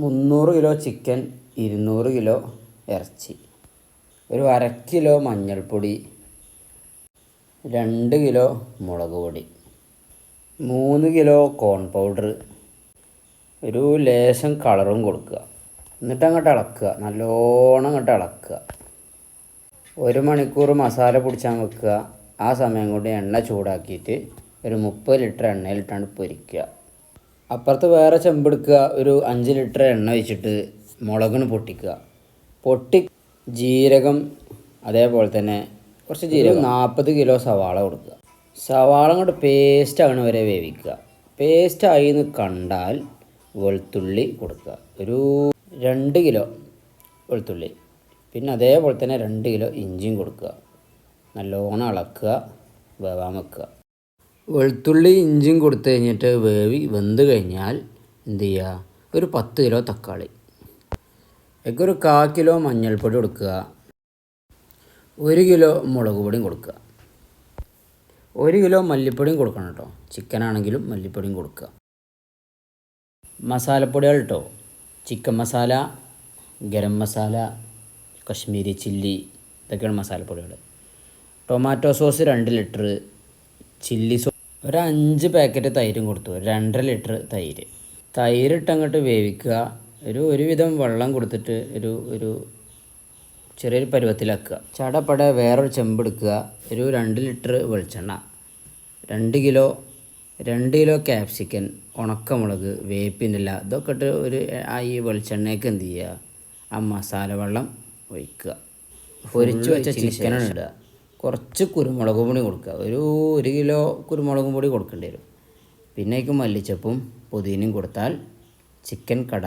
300 kilo chicken, 200 kilo ഇറച്ചി, ഒരു 1/2 kilo മഞ്ഞൾപ്പൊടി, 2 കിലോ മുളക് പൊടി, 3 കിലോ കോൺ പൗഡർ, ഒരു ലേശം കളറും കൊടുക്കുക. എന്നിട്ട് അങ്ങോട്ട് ഇളക്കുക, നല്ലോണം അങ്ങോട്ട് ഇളക്കുക. 1 മണിക്കൂർ മസാല പൊടിച്ചാൻ വെക്കുക. ആ സമയം കൊണ്ട് എണ്ണ ചൂടാക്കിയിട്ട് ഒരു 30 ലിറ്റർ എണ്ണയിലിട്ടാണ് പൊരിക്കുക. അപ്പുറത്ത് വേറെ ചെമ്പെടുക്കുക, ഒരു 5 ലിറ്റർ എണ്ണ വെച്ചിട്ട് മുളകിന് പൊട്ടി ജീരകം, അതേപോലെ തന്നെ കുറച്ച് ജീരകം, 40 കിലോ സവാള കൊടുക്കുക. സവാള കൊണ്ട് പേസ്റ്റ് ആകണ വരെ വേവിക്കുക. പേസ്റ്റ് ആയി എന്ന് കണ്ടാൽ വെളുത്തുള്ളി കൊടുക്കുക, ഒരു 2 കിലോ വെളുത്തുള്ളി. പിന്നെ അതേപോലെ തന്നെ 2 കിലോ ഇഞ്ചിയും കൊടുക്കുക. നല്ലോണം ഇളക്കുക, വേവാൻ വെക്കുക. വെളുത്തുള്ളി ഇഞ്ചിയും കൊടുത്തു കഴിഞ്ഞിട്ട് വെന്ത് കഴിഞ്ഞാൽ എന്ത് ചെയ്യുക, ഒരു 10 കിലോ തക്കാളി, ഒരു 1/4 കിലോ മഞ്ഞൾപ്പൊടി കൊടുക്കുക, 1 കിലോ മുളക് പൊടിയും കൊടുക്കുക, 1 കിലോ മല്ലിപ്പൊടിയും കൊടുക്കണം കേട്ടോ. ചിക്കനാണെങ്കിലും മല്ലിപ്പൊടിയും കൊടുക്കുക. മസാലപ്പൊടികൾ കേട്ടോ, ചിക്കൻ മസാല, ഗരം മസാല, കശ്മീരി ചില്ലി, ഇതൊക്കെയാണ് മസാലപ്പൊടികൾ. Tomato sauce 2 litre, chilli sauce ഒരു 5 പാക്കറ്റ് തൈരും കൊടുത്തു, 2.5 ലിറ്റർ തൈര്. തൈരിട്ടങ്ങോട്ട് വേവിക്കുക. ഒരുവിധം വെള്ളം കൊടുത്തിട്ട് ഒരു ചെറിയൊരു പരുവത്തിലാക്കുക. ചടപ്പട വേറൊരു ചെമ്പെടുക്കുക, ഒരു 2 ലിറ്റർ വെളിച്ചെണ്ണ, 2 കിലോ ക്യാപ്സിക്കൻ, ഉണക്കമുളക്, വേപ്പിൻ്റെ ഇല, ഇതൊക്കെ ഇട്ട് ഈ വെളിച്ചെണ്ണയ്ക്ക് എന്ത് ചെയ്യുക, ആ മസാല വെള്ളം ഒഴിക്കുക. പൊരിച്ച് വെച്ച ചിക്കനാണ് ഇടുക. കുറച്ച് കുരുമുളക് പൊടി കൊടുക്കുക, 1 കിലോ കുരുമുളക് പൊടി കൊടുക്കേണ്ടി വരും. പിന്നെ മല്ലിച്ചപ്പും പുതിനയും കൊടുത്താൽ ചിക്കൻ കട